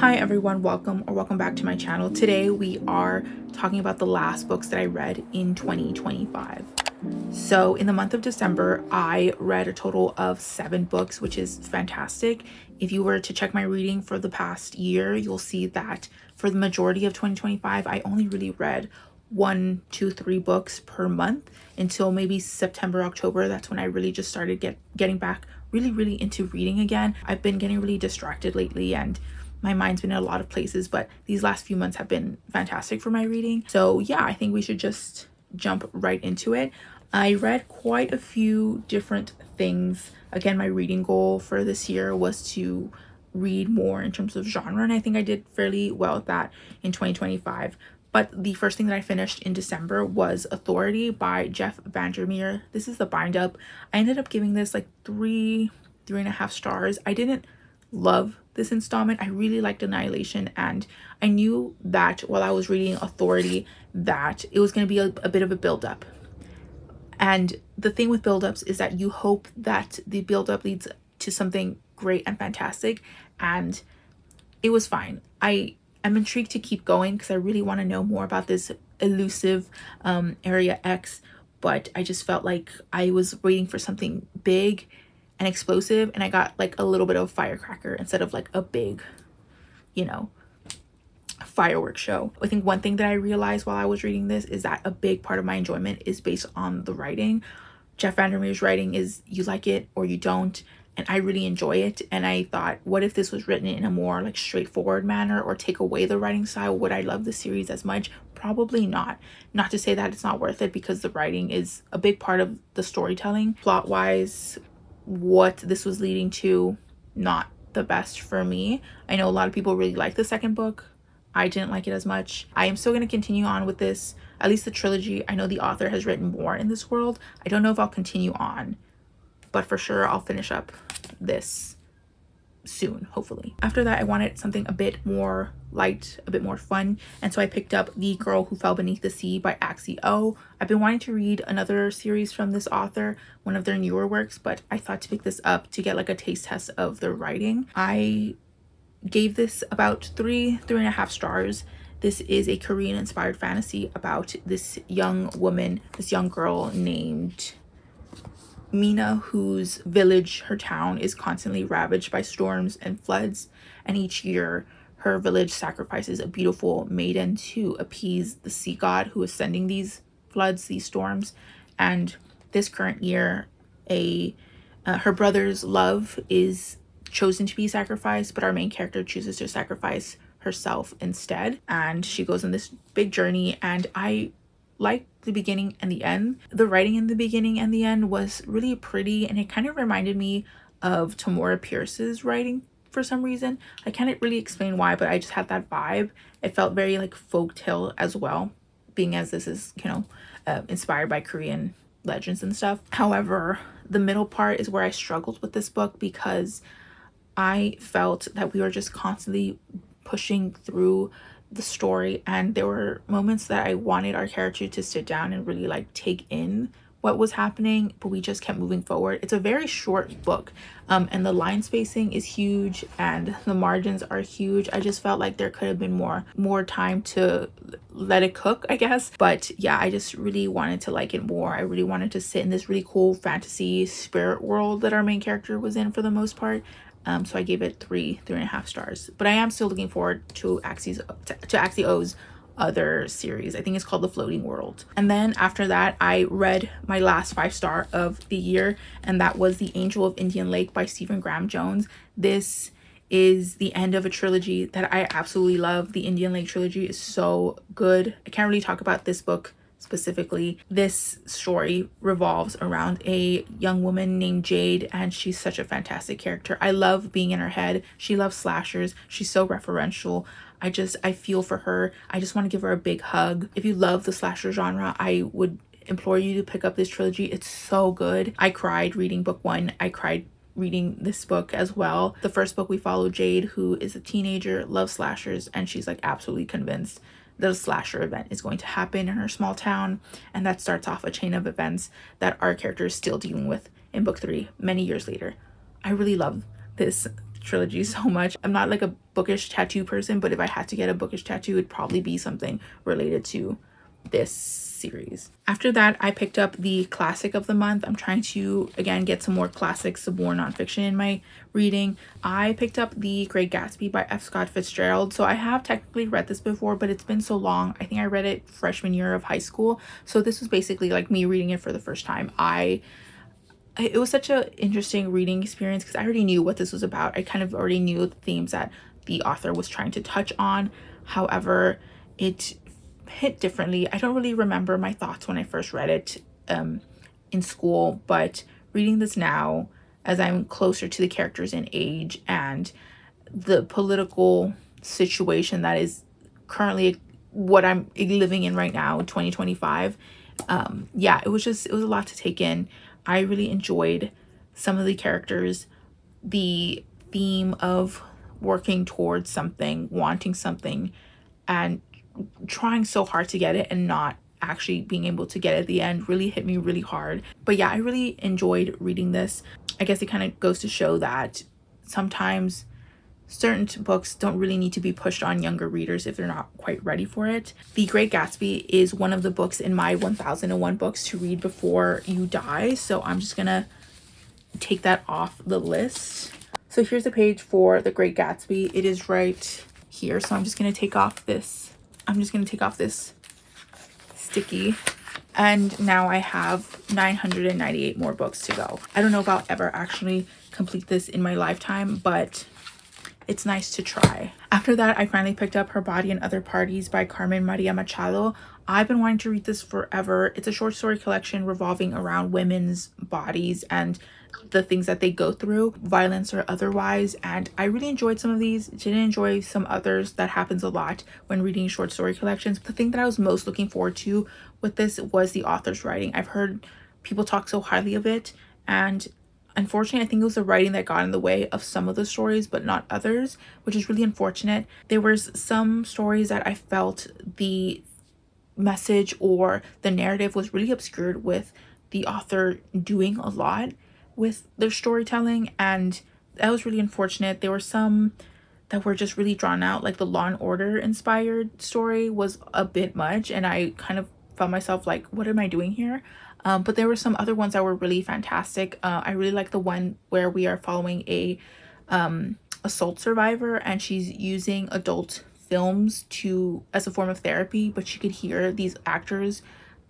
Hi everyone, welcome back to my channel. Today we are talking about the last books that I read in 2025. So in the month of December, I read a total of 7 books, which is fantastic. If you were to check my reading for the past year, you'll see that for the majority of 2025, I only really read 1, 2, 3 books per month until maybe September, October. That's when I really just started getting back really into reading again. I've been getting really distracted lately and my mind's been in a lot of places, but these last few months have been fantastic for my reading. So yeah, I think we should just jump right into it. I read quite a few different things. Again, my reading goal for this year was to read more in terms of genre, and I think I did fairly well at that in 2025. But the first thing that I finished in December was Authority by Jeff Vandermeer. This is the bind up. I ended up giving this like 3.5 stars. I didn't love this installment. I really liked Annihilation, and I knew that while I was reading Authority that it was going to be a bit of a build-up. And the thing with build-ups is that you hope that the build-up leads to something great and fantastic, and it was fine. I am intrigued to keep going because I really want to know more about this elusive Area X, but I just felt like I was waiting for something big and explosive, and I got like a little bit of firecracker instead of like a big, fireworks show. I think one thing that I realized while I was reading this is that a big part of my enjoyment is based on the writing. Jeff Vandermeer's writing is you like it or you don't, and I really enjoy it. And I thought, what if this was written in a more like straightforward manner or take away the writing style? Would I love the series as much? Probably not. Not to say that it's not worth it, because the writing is a big part of the storytelling. Plot wise, what this was leading to, not the best for me. I know a lot of people really like the second book. I didn't like it as much. I am still going to continue on with this, at least the trilogy. I know the author has written more in this world. I don't know if I'll continue on, but for sure I'll finish up this soon, hopefully. After that, I wanted something a bit more light, a bit more fun, and so I picked up The Girl Who Fell Beneath the Sea by Axie. I've been wanting to read another series from this author, one of their newer works, but I thought to pick this up to get like a taste test of their writing. I gave this about 3.5 stars. This is a Korean inspired fantasy about this young woman, this young girl named Mina, whose village, her town, is constantly ravaged by storms and floods, and each year her village sacrifices a beautiful maiden to appease the sea god who is sending these floods, these storms. And this current year, her brother's love is chosen to be sacrificed, but our main character chooses to sacrifice herself instead, and she goes on this big journey. And I like the beginning and the end. The writing in the beginning and the end was really pretty, and it kind of reminded me of Tamora Pierce's writing for some reason. I can't really explain why, but I just had that vibe. It felt very like folktale as well, being as this is inspired by Korean legends and stuff. However, the middle part is where I struggled with this book, because I felt that we were just constantly pushing through the story, and there were moments that I wanted our character to sit down and really like take in what was happening, but we just kept moving forward. It's a very short book, and the line spacing is huge and the margins are huge. I just felt like there could have been more time to let it cook, I guess. But yeah, I just really wanted to like it more. I really wanted to sit in this really cool fantasy spirit world that our main character was in for the most part. So I gave it 3.5 stars. But I am still looking forward to Axie O's other series. I think it's called The Floating World. And then after that, I read my last 5-star of the year, and that was The Angel of Indian Lake by Stephen Graham Jones. This is the end of a trilogy that I absolutely love. The Indian Lake trilogy is so good. I can't really talk about this book specifically. This story revolves around a young woman named Jade, and she's such a fantastic character. I love being in her head. She loves slashers. She's so referential. I feel for her. I just want to give her a big hug. If you love the slasher genre, I would implore you to pick up this trilogy. It's so good. I cried reading book 1. I cried reading this book as well. The first book, we follow Jade, who is a teenager, loves slashers, and she's like absolutely convinced the slasher event is going to happen in her small town, and that starts off a chain of events that our character is still dealing with in book 3 many years later. I really love this trilogy so much. I'm not like a bookish tattoo person, but if I had to get a bookish tattoo, it'd probably be something related to this series. After that, I picked up the classic of the month. I'm trying to again get some more classics, some more nonfiction in my reading. I picked up The Great Gatsby by F. Scott Fitzgerald. So I have technically read this before, but it's been so long. I think I read it freshman year of high school, so this was basically like me reading it for the first time. It was such an interesting reading experience because I already knew what this was about. I kind of already knew the themes that the author was trying to touch on. However, it hit differently. I don't really remember my thoughts when I first read it in school, but reading this now, as I'm closer to the characters in age and the political situation that is currently what I'm living in right now, 2025, yeah, it was a lot to take in. I really enjoyed some of the characters, the theme of working towards something, wanting something, and trying so hard to get it and not actually being able to get it at the end really hit me really hard. But yeah, I really enjoyed reading this. I guess it kind of goes to show that sometimes certain books don't really need to be pushed on younger readers if they're not quite ready for it. The Great Gatsby is one of the books in my 1001 books to read before you die, so I'm just gonna take that off the list. So here's a page for The Great Gatsby. It is right here, so I'm just gonna take off this sticky, and now I have 998 more books to go. I don't know if I'll ever actually complete this in my lifetime, but it's nice to try. After that, I finally picked up Her Body and Other Parties by Carmen Machado. I've been wanting to read this forever. It's a short story collection revolving around women's bodies and the things that they go through, violence or otherwise, and I really enjoyed some of these. Didn't enjoy some others. That happens a lot when reading short story collections. The thing that I was most looking forward to with this was the author's writing. I've heard people talk so highly of it, and unfortunately, I think it was the writing that got in the way of some of the stories, but not others, which is really unfortunate. There was some stories that I felt the message or the narrative was really obscured with the author doing a lot with their storytelling, and that was really unfortunate. There were some that were just really drawn out, like the Law and Order inspired story was a bit much, and I kind of felt myself like, what am I doing here? But there were some other ones that were really fantastic. I really like the one where we are following a assault survivor, and she's using adult films as a form of therapy, but she could hear these actors'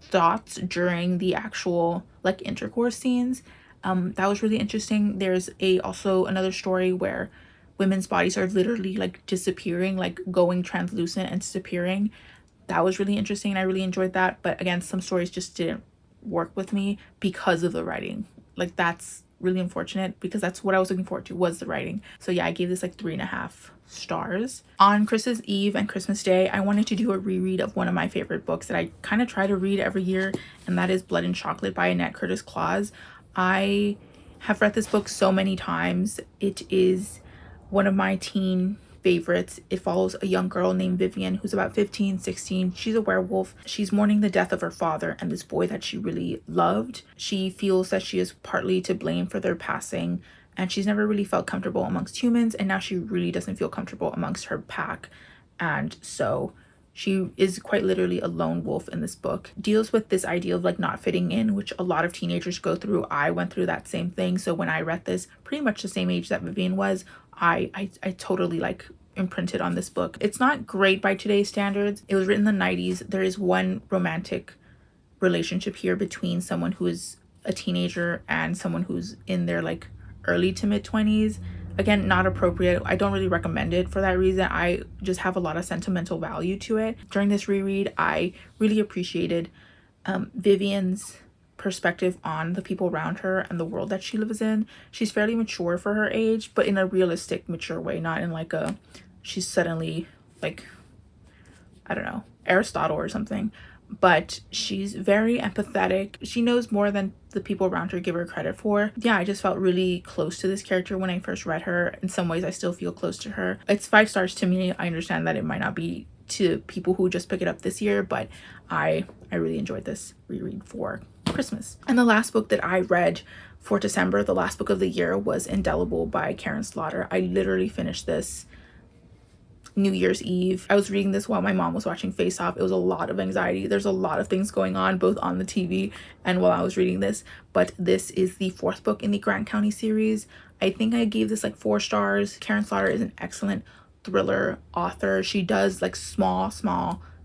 thoughts during the actual like intercourse scenes. That was really interesting. There's also another story where women's bodies are literally like disappearing, like going translucent and disappearing. That was really interesting, and I really enjoyed that. But again, some stories just didn't work with me because of the writing. Like, that's really unfortunate because that's what I was looking forward to, was the writing. So yeah, I gave this like 3.5 stars. On Christmas Eve and Christmas Day, I wanted to do a reread of one of my favorite books that I kind of try to read every year, and that is Blood and Chocolate by Annette Klause. I have read this book so many times. It is one of my teen favorites. It follows a young girl named Vivian who's about 15, 16. She's a werewolf. She's mourning the death of her father and this boy that she really loved. She feels that she is partly to blame for their passing, and she's never really felt comfortable amongst humans, and now she really doesn't feel comfortable amongst her pack, and so she is quite literally a lone wolf in this book. Deals with this idea of like not fitting in, which a lot of teenagers go through. I went through that same thing. So when I read this, pretty much the same age that Vivian was, I totally like imprinted on this book. It's not great by today's standards. It was written in the 90s. There is one romantic relationship here between someone who is a teenager and someone who's in their like early to mid 20s. Again, not appropriate. I don't really recommend it for that reason. I just have a lot of sentimental value to it. During this reread, I really appreciated Vivian's perspective on the people around her and the world that she lives in. She's fairly mature for her age, but in a realistic, mature way, not in like she's suddenly like, I don't know, Aristotle or something. But she's very empathetic. She knows more than the people around her give her credit for. Yeah, I just felt really close to this character when I first read her. In some ways, I still feel close to her. It's 5 stars to me. I understand that it might not be to people who just pick it up this year, but I really enjoyed this reread for Christmas. And the last book that I read for December, the last book of the year, was Indelible by Karin. I literally finished this New Year's Eve. I was reading this while my mom was watching Face Off. It was a lot of anxiety. There's a lot of things going on both on the TV and while I was reading this, but this is the 4th book in the Grant County series. I think I gave this like 4 stars. Karin is an excellent thriller author. She does like small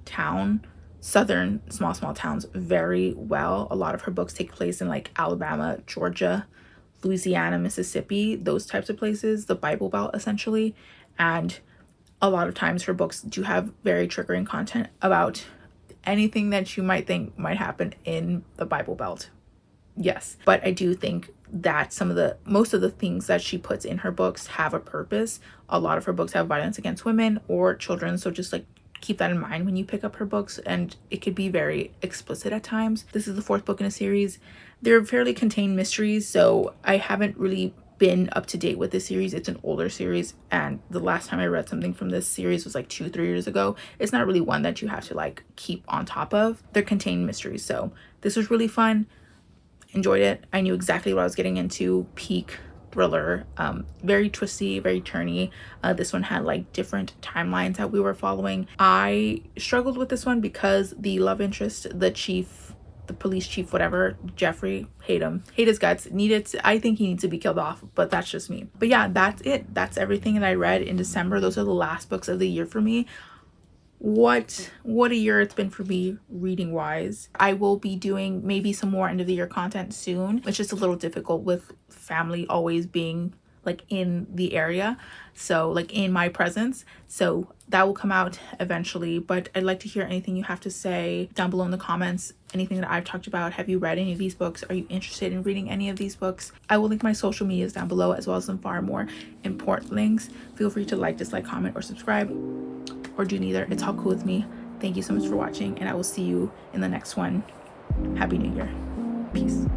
town, southern small towns very well. A lot of her books take place in like Alabama, Georgia, Louisiana, Mississippi, those types of places, the Bible Belt essentially. And a lot of times her books do have very triggering content about anything that you might think might happen in the Bible Belt. Yes, but I do think that most of the things that she puts in her books have a purpose. A lot of her books have violence against women or children, so just like keep that in mind when you pick up her books, and it could be very explicit at times. This is the 4th book in a series. They're fairly contained mysteries, so I haven't really been up to date with this series. It's an older series, and the last time I read something from this series was like 2-3 years ago. It's not really one that you have to like keep on top of. They're contained mysteries, so this was really fun. Enjoyed it. I knew exactly what I was getting into. Peak thriller, very twisty, very turny. This one had like different timelines that we were following. I struggled with this one because the love interest, the police chief, whatever, Jeffrey, hate his guts, I think he needs to be killed off, but that's just me. But yeah, that's it. That's everything that I read in December. Those are the last books of the year for me. What a year it's been for me reading wise. I will be doing maybe some more end of the year content soon. It's just a little difficult with family always being like in the area, so like in my presence, so that will come out eventually. But I'd like to hear anything you have to say down below in the comments. Anything that I've talked about. Have you read any of these books? Are you interested in reading any of these books? I will link my social medias down below, as well as some far more important links. Feel free to like, dislike, comment, or subscribe, or do neither. It's all cool with me. Thank you so much for watching, and I will see you in the next one. Happy New Year. Peace.